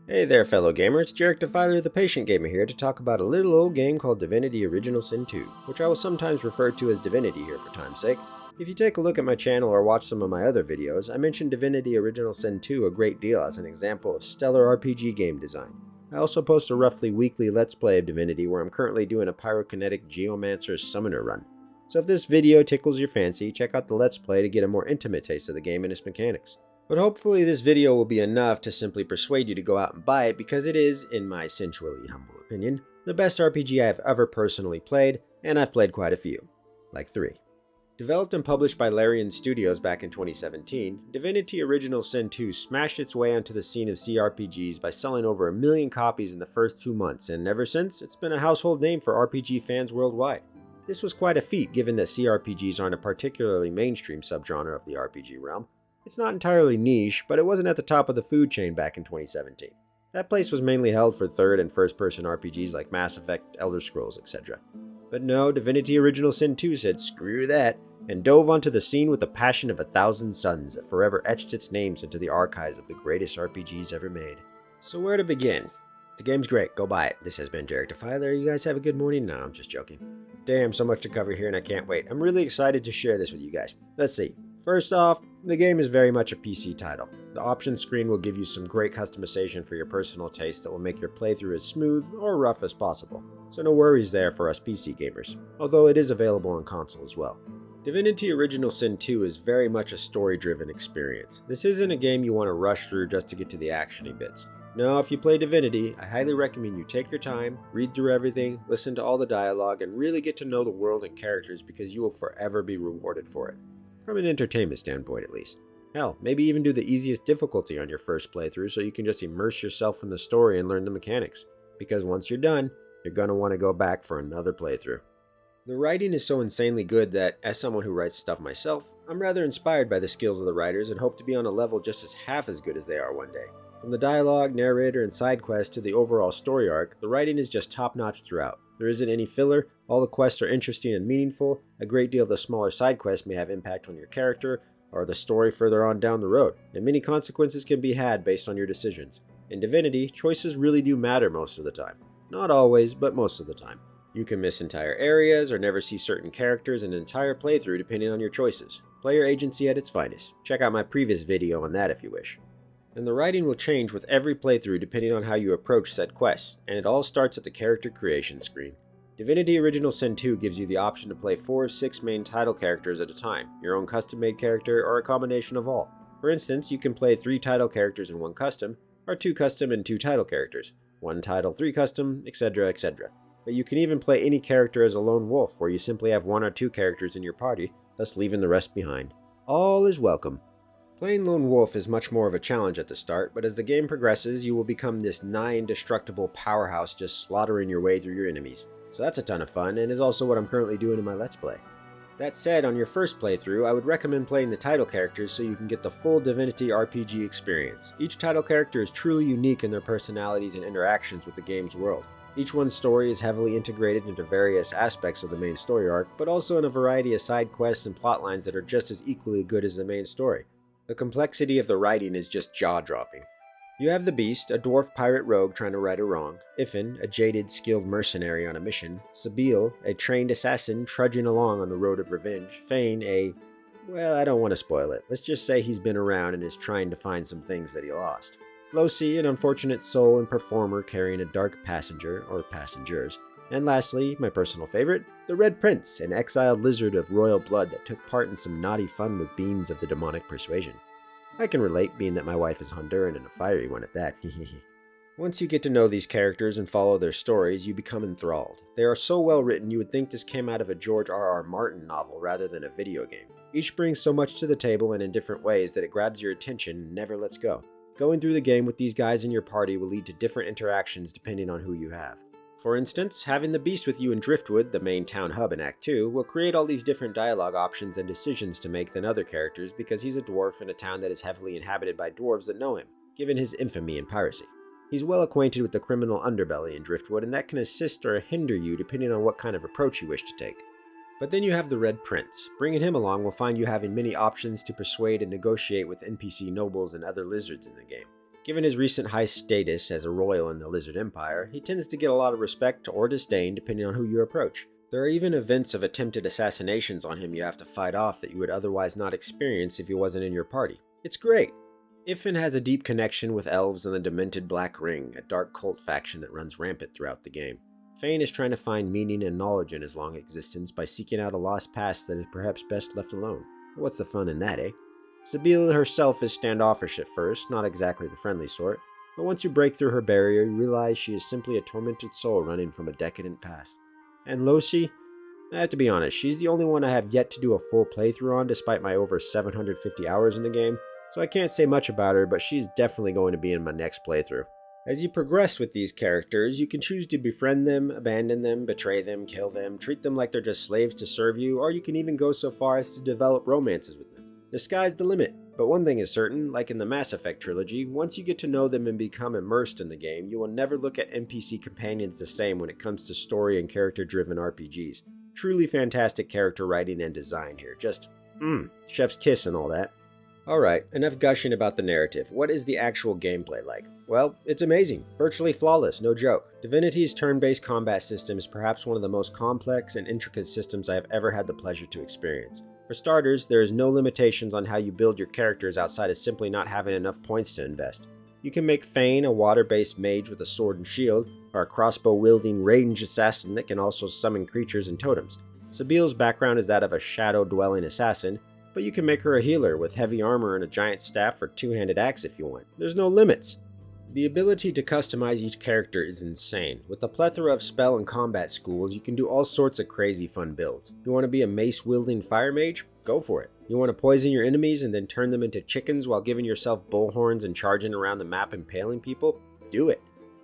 Hey there, fellow gamers. Jarek Defiler, the Patient Gamer here to talk about a little old game called Divinity Original Sin 2, which I will sometimes refer to as Divinity here for time's sake. If you take a look at my channel or watch some of my other videos, I mentioned Divinity Original Sin 2 a great deal as an example of stellar RPG game design. I also post a roughly weekly Let's Play of Divinity where I'm currently doing a pyrokinetic Geomancer Summoner run. So if this video tickles your fancy, check out the Let's Play to get a more intimate taste of the game and its mechanics. But hopefully this video will be enough to simply persuade you to go out and buy it because it is, in my sensually humble opinion, the best RPG I have ever personally played, and I've played quite a few. Like 3. Developed and published by Larian Studios back in 2017, Divinity Original Sin 2 smashed its way onto the scene of CRPGs by selling over 1 million copies in the first 2 months, and ever since, it's been a household name for RPG fans worldwide. This was quite a feat given that CRPGs aren't a particularly mainstream subgenre of the RPG realm. It's not entirely niche, but it wasn't at the top of the food chain back in 2017. That place was mainly held for third and first-person RPGs like Mass Effect, Elder Scrolls, etc. But no, Divinity Original Sin 2 said screw that, and dove onto the scene with the passion of 1,000 suns that forever etched its names into the archives of the greatest RPGs ever made. So where to begin? The game's great, go buy it. This has been Jarek Defiler. You guys have a good morning? No, I'm just joking. Damn, so much to cover here and I can't wait. I'm really excited to share this with you guys. Let's see. First off, the game is very much a PC title. The options screen will give you some great customization for your personal taste that will make your playthrough as smooth or rough as possible. So no worries there for us PC gamers, although it is available on console as well. Divinity Original Sin 2 is very much a story-driven experience. This isn't a game you want to rush through just to get to the actiony bits. No, if you play Divinity, I highly recommend you take your time, read through everything, listen to all the dialogue, and really get to know the world and characters because you will forever be rewarded for it. From an entertainment standpoint at least. Hell, maybe even do the easiest difficulty on your first playthrough so you can just immerse yourself in the story and learn the mechanics. Because once you're done, you're going to want to go back for another playthrough. The writing is so insanely good that, as someone who writes stuff myself, I'm rather inspired by the skills of the writers and hope to be on a level just as half as good as they are one day. From the dialogue, narrator, and side quests to the overall story arc, the writing is just top-notch throughout. There isn't any filler, all the quests are interesting and meaningful, a great deal of the smaller side quests may have impact on your character, or the story further on down the road, and many consequences can be had based on your decisions. In Divinity, choices really do matter most of the time. Not always, but most of the time. You can miss entire areas or never see certain characters in an entire playthrough depending on your choices. Player agency at its finest. Check out my previous video on that if you wish. And the writing will change with every playthrough depending on how you approach said quests, and it all starts at the character creation screen. Divinity Original Sin 2 gives you the option to play 4 of 6 main title characters at a time, your own custom-made character, or a combination of all. For instance, you can play 3 title characters and 1 custom, or 2 custom and 2 title characters, 1 title, 3 custom, etc, etc. But you can even play any character as a lone wolf, where you simply have 1 or 2 characters in your party, thus leaving the rest behind. All is welcome. Playing Lone Wolf is much more of a challenge at the start, but as the game progresses, you will become this nigh indestructible powerhouse just slaughtering your way through your enemies. So that's a ton of fun, and is also what I'm currently doing in my Let's Play. That said, on your first playthrough, I would recommend playing the title characters so you can get the full Divinity RPG experience. Each title character is truly unique in their personalities and interactions with the game's world. Each one's story is heavily integrated into various aspects of the main story arc, but also in a variety of side quests and plotlines that are just as equally good as the main story. The complexity of the writing is just jaw-dropping. You have the Beast, a dwarf pirate rogue trying to right a wrong, Ifin, a jaded, skilled mercenary on a mission, Sabil, a trained assassin trudging along on the road of revenge, Fane, well, I don't want to spoil it. Let's just say he's been around and is trying to find some things that he lost. Losi, an unfortunate soul and performer carrying a dark passenger, or passengers. And lastly, my personal favorite, the Red Prince, an exiled lizard of royal blood that took part in some naughty fun with beings of the demonic persuasion. I can relate, being that my wife is Honduran and a fiery one at that. Once you get to know these characters and follow their stories, you become enthralled. They are so well written you would think this came out of a George R.R. Martin novel rather than a video game. Each brings so much to the table and in different ways that it grabs your attention and never lets go. Going through the game with these guys in your party will lead to different interactions depending on who you have. For instance, having the Beast with you in Driftwood, the main town hub in Act 2, will create all these different dialogue options and decisions to make than other characters because he's a dwarf in a town that is heavily inhabited by dwarves that know him, given his infamy in piracy. He's well acquainted with the criminal underbelly in Driftwood, and that can assist or hinder you depending on what kind of approach you wish to take. But then you have the Red Prince. Bringing him along will find you having many options to persuade and negotiate with NPC nobles and other lizards in the game. Given his recent high status as a royal in the Lizard Empire, he tends to get a lot of respect or disdain depending on who you approach. There are even events of attempted assassinations on him you have to fight off that you would otherwise not experience if he wasn't in your party. It's great! Ifin has a deep connection with elves and the Demented Black Ring, a dark cult faction that runs rampant throughout the game. Fane is trying to find meaning and knowledge in his long existence by seeking out a lost past that is perhaps best left alone. What's the fun in that, eh? Sabine herself is standoffish at first, not exactly the friendly sort, but once you break through her barrier, you realize she is simply a tormented soul running from a decadent past. And Loshi? I have to be honest, she's the only one I have yet to do a full playthrough on despite my over 750 hours in the game, so I can't say much about her, but she's definitely going to be in my next playthrough. As you progress with these characters, you can choose to befriend them, abandon them, betray them, kill them, treat them like they're just slaves to serve you, or you can even go so far as to develop romances with them. The sky's the limit, but one thing is certain, like in the Mass Effect trilogy, once you get to know them and become immersed in the game, you will never look at NPC companions the same when it comes to story and character-driven RPGs. Truly fantastic character writing and design here, just, chef's kiss and all that. Alright, enough gushing about the narrative. What is the actual gameplay like? Well, it's amazing. Virtually flawless, no joke. Divinity's turn-based combat system is perhaps one of the most complex and intricate systems I have ever had the pleasure to experience. For starters, there is no limitations on how you build your characters outside of simply not having enough points to invest. You can make Fane a water-based mage with a sword and shield, or a crossbow-wielding ranged assassin that can also summon creatures and totems. Sabile's background is that of a shadow-dwelling assassin, but you can make her a healer with heavy armor and a giant staff or two-handed axe if you want. There's no limits. The ability to customize each character is insane. With a plethora of spell and combat schools, you can do all sorts of crazy fun builds. You want to be a mace-wielding fire mage? Go for it. You want to poison your enemies and then turn them into chickens while giving yourself bullhorns and charging around the map impaling people? Do it.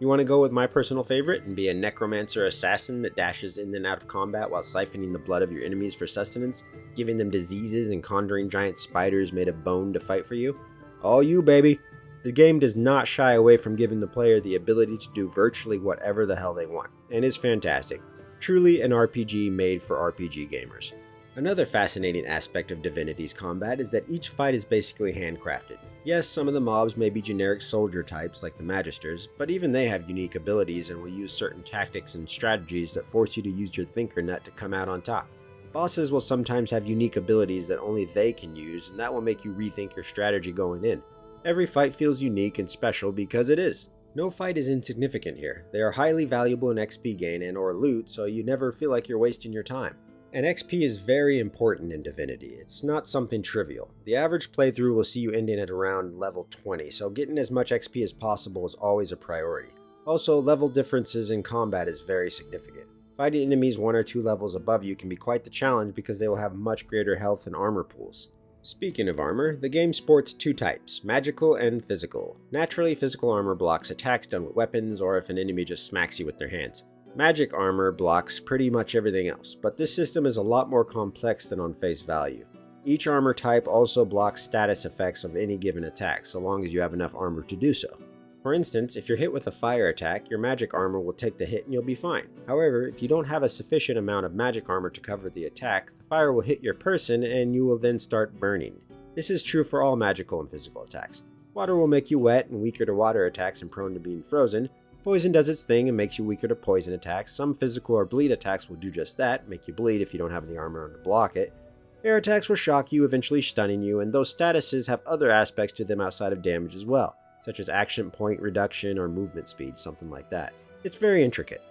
You want to go with my personal favorite and be a necromancer assassin that dashes in and out of combat while siphoning the blood of your enemies for sustenance, giving them diseases and conjuring giant spiders made of bone to fight for you? All you, baby! The game does not shy away from giving the player the ability to do virtually whatever the hell they want, and is fantastic. Truly an RPG made for RPG gamers. Another fascinating aspect of Divinity's combat is that each fight is basically handcrafted. Yes, some of the mobs may be generic soldier types like the Magisters, but even they have unique abilities and will use certain tactics and strategies that force you to use your thinker nut to come out on top. Bosses will sometimes have unique abilities that only they can use, and that will make you rethink your strategy going in. Every fight feels unique and special because it is. No fight is insignificant here. They are highly valuable in XP gain and or loot, so you never feel like you're wasting your time. And XP is very important in Divinity. It's not something trivial. The average playthrough will see you ending at around level 20, so getting as much XP as possible is always a priority. Also, level differences in combat is very significant. Fighting enemies 1 or 2 levels above you can be quite the challenge because they will have much greater health and armor pools. Speaking of armor, the game sports 2 types, magical and physical. Naturally, physical armor blocks attacks done with weapons or if an enemy just smacks you with their hands. Magic armor blocks pretty much everything else, but this system is a lot more complex than on face value. Each armor type also blocks status effects of any given attack, so long as you have enough armor to do so. For instance, if you're hit with a fire attack, your magic armor will take the hit and you'll be fine. However, if you don't have a sufficient amount of magic armor to cover the attack, the fire will hit your person and you will then start burning. This is true for all magical and physical attacks. Water will make you wet and weaker to water attacks and prone to being frozen. Poison does its thing and makes you weaker to poison attacks. Some physical or bleed attacks will do just that, make you bleed if you don't have any armor on to block it. Air attacks will shock you, eventually stunning you, and those statuses have other aspects to them outside of damage as well, such as action point reduction or movement speed, something like that. It's very intricate.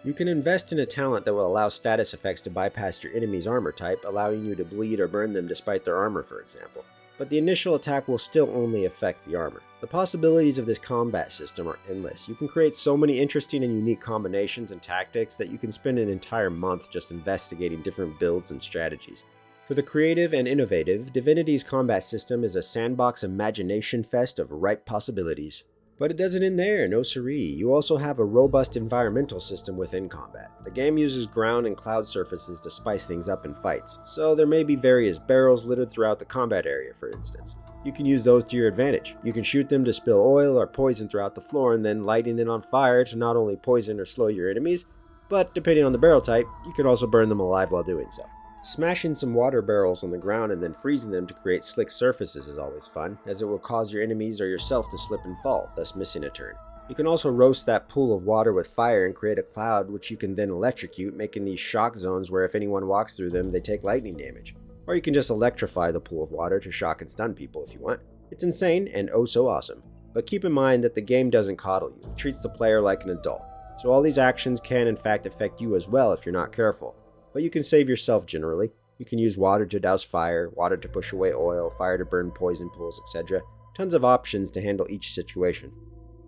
You can invest in a talent that will allow status effects to bypass your enemy's armor type, allowing you to bleed or burn them despite their armor, for example. But the initial attack will still only affect the armor. The possibilities of this combat system are endless. You can create so many interesting and unique combinations and tactics that you can spend an entire month just investigating different builds and strategies. For the creative and innovative, Divinity's combat system is a sandbox imagination fest of ripe possibilities. But it doesn't end there, no siree. You also have a robust environmental system within combat. The game uses ground and cloud surfaces to spice things up in fights, so there may be various barrels littered throughout the combat area, for instance. You can use those to your advantage. You can shoot them to spill oil or poison throughout the floor and then lighting it on fire to not only poison or slow your enemies, but depending on the barrel type, you can also burn them alive while doing so. Smashing some water barrels on the ground and then freezing them to create slick surfaces is always fun, as it will cause your enemies or yourself to slip and fall, thus missing a turn. You can also roast that pool of water with fire and create a cloud which you can then electrocute, making these shock zones where if anyone walks through them, they take lightning damage. Or you can just electrify the pool of water to shock and stun people if you want. It's insane and oh so awesome. But keep in mind that the game doesn't coddle you, it treats the player like an adult. So all these actions can in fact affect you as well if you're not careful. But you can save yourself generally. You can use water to douse fire, water to push away oil, fire to burn poison pools, etc. Tons of options to handle each situation.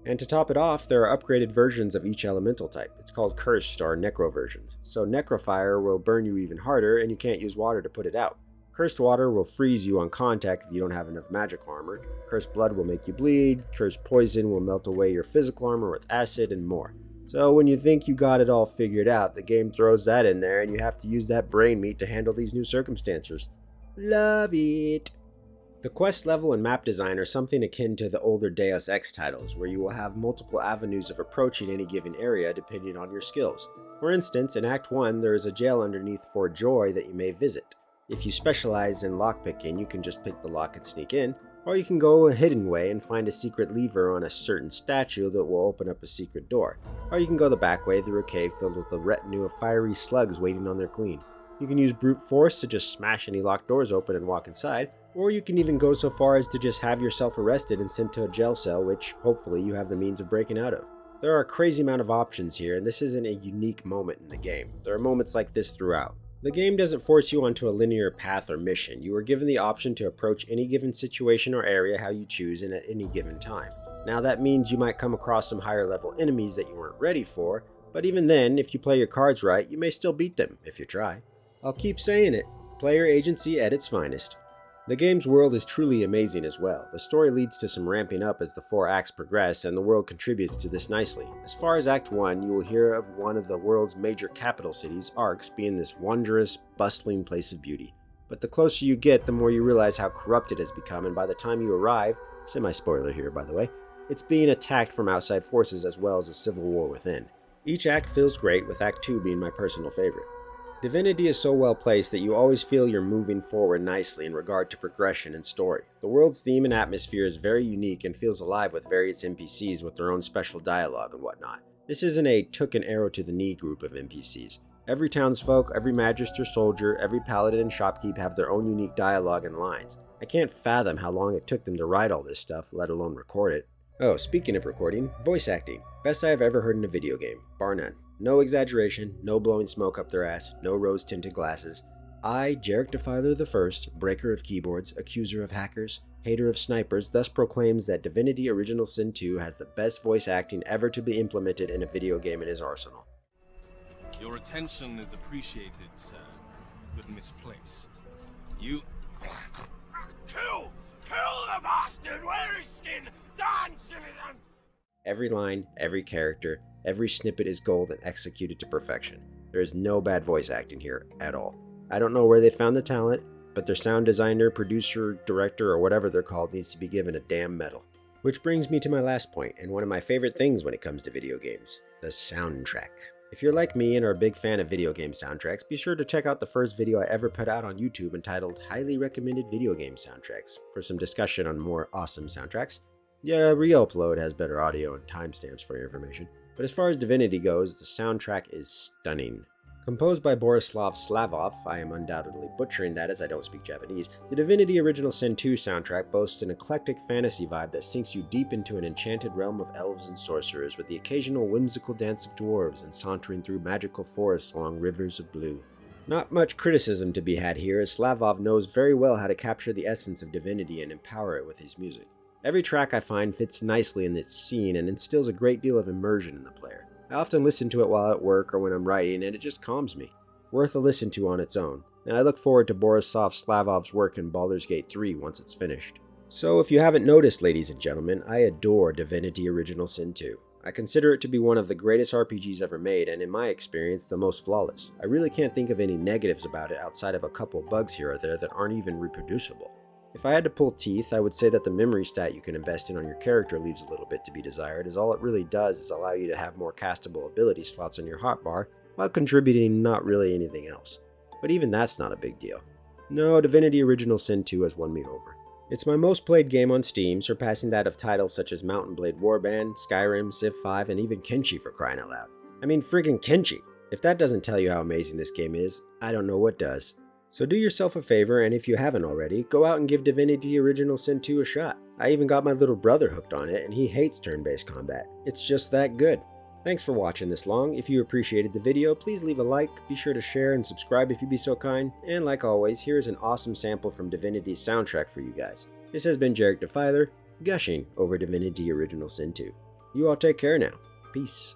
And to top it off, there are upgraded versions of each elemental type. It's called Cursed or Necro versions. So Necrofire will burn you even harder and you can't use water to put it out. Cursed Water will freeze you on contact if you don't have enough magic armor. Cursed Blood will make you bleed. Cursed Poison will melt away your physical armor with acid and more. So when you think you got it all figured out, the game throws that in there and you have to use that brain meat to handle these new circumstances. Love it! The quest level and map design are something akin to the older Deus Ex titles, where you will have multiple avenues of approaching any given area depending on your skills. For instance, in Act 1 there is a jail underneath Fort Joy that you may visit. If you specialize in lockpicking, you can just pick the lock and sneak in, or you can go a hidden way and find a secret lever on a certain statue that will open up a secret door. Or you can go the back way through a cave filled with a retinue of fiery slugs waiting on their queen. You can use brute force to just smash any locked doors open and walk inside, or you can even go so far as to just have yourself arrested and sent to a jail cell, which hopefully you have the means of breaking out of. There are a crazy amount of options here, and this isn't a unique moment in the game. There are moments like this throughout. The game doesn't force you onto a linear path or mission. You are given the option to approach any given situation or area how you choose and at any given time. Now that means you might come across some higher level enemies that you weren't ready for, but even then, if you play your cards right, you may still beat them, if you try. I'll keep saying it, player agency at its finest. The game's world is truly amazing as well. The story leads to some ramping up as the 4 acts progress, and the world contributes to this nicely. As far as Act 1, you will hear of one of the world's major capital cities, Arx, being this wondrous, bustling place of beauty. But the closer you get, the more you realize how corrupt it has become, and by the time you arrive, semi-spoiler here by the way, it's being attacked from outside forces as well as a civil war within. Each act feels great, with Act 2 being my personal favorite. Divinity is so well placed that you always feel you're moving forward nicely in regard to progression and story. The world's theme and atmosphere is very unique and feels alive with various NPCs with their own special dialogue and whatnot. This isn't a took an arrow to the knee group of NPCs. Every townsfolk, every magister soldier, every paladin and shopkeep have their own unique dialogue and lines. I can't fathom how long it took them to write all this stuff, let alone record it. Oh, speaking of recording, voice acting. Best I have ever heard in a video game, bar none. No exaggeration, no blowing smoke up their ass, no rose-tinted glasses. I, Jarek Defiler I, breaker of keyboards, accuser of hackers, hater of snipers, thus proclaims that Divinity Original Sin 2 has the best voice acting ever to be implemented in a video game in his arsenal. Your attention is appreciated, sir, but misplaced. You... Kill! Kill the bastard! Wear his skin! Dance in his hands! Every line, every character, every snippet is gold and executed to perfection. There is no bad voice acting here at all. I don't know where they found the talent, but their sound designer, producer, director, or whatever they're called needs to be given a damn medal. Which brings me to my last point, and one of my favorite things when it comes to video games, the soundtrack. If you're like me and are a big fan of video game soundtracks, be sure to check out the first video I ever put out on YouTube entitled Highly Recommended Video Game Soundtracks for some discussion on more awesome soundtracks. Yeah, re-upload has better audio and timestamps for your information, but as far as Divinity goes, the soundtrack is stunning. Composed by Borislav Slavov, I am undoubtedly butchering that as I don't speak Japanese, the Divinity Original Sin 2 soundtrack boasts an eclectic fantasy vibe that sinks you deep into an enchanted realm of elves and sorcerers with the occasional whimsical dance of dwarves and sauntering through magical forests along rivers of blue. Not much criticism to be had here, as Slavov knows very well how to capture the essence of Divinity and empower it with his music. Every track I find fits nicely in this scene and instills a great deal of immersion in the player. I often listen to it while at work or when I'm writing, and it just calms me. Worth a listen to on its own, and I look forward to Borislav Slavov's work in Baldur's Gate 3 once it's finished. So if you haven't noticed, ladies and gentlemen, I adore Divinity Original Sin 2. I consider it to be one of the greatest RPGs ever made, and in my experience, the most flawless. I really can't think of any negatives about it outside of a couple bugs here or there that aren't even reproducible. If I had to pull teeth, I would say that the memory stat you can invest in on your character leaves a little bit to be desired, as all it really does is allow you to have more castable ability slots on your hotbar, while contributing not really anything else. but even that's not a big deal. No, Divinity Original Sin 2 has won me over. It's my most played game on Steam, surpassing that of titles such as Mountain Blade Warband, Skyrim, Civ 5, and even Kenshi for crying out loud. I mean friggin' Kenshi! If that doesn't tell you how amazing this game is, I don't know what does. So do yourself a favor, and if you haven't already, go out and give Divinity Original Sin 2 a shot. I even got my little brother hooked on it, and he hates turn-based combat. It's just that good. Thanks for watching this long. If you appreciated the video, please leave a like, be sure to share and subscribe if you'd be so kind, and like always, here's an awesome sample from Divinity's soundtrack for you guys. This has been Jarek Defiler, gushing over Divinity Original Sin 2. You all take care now. Peace.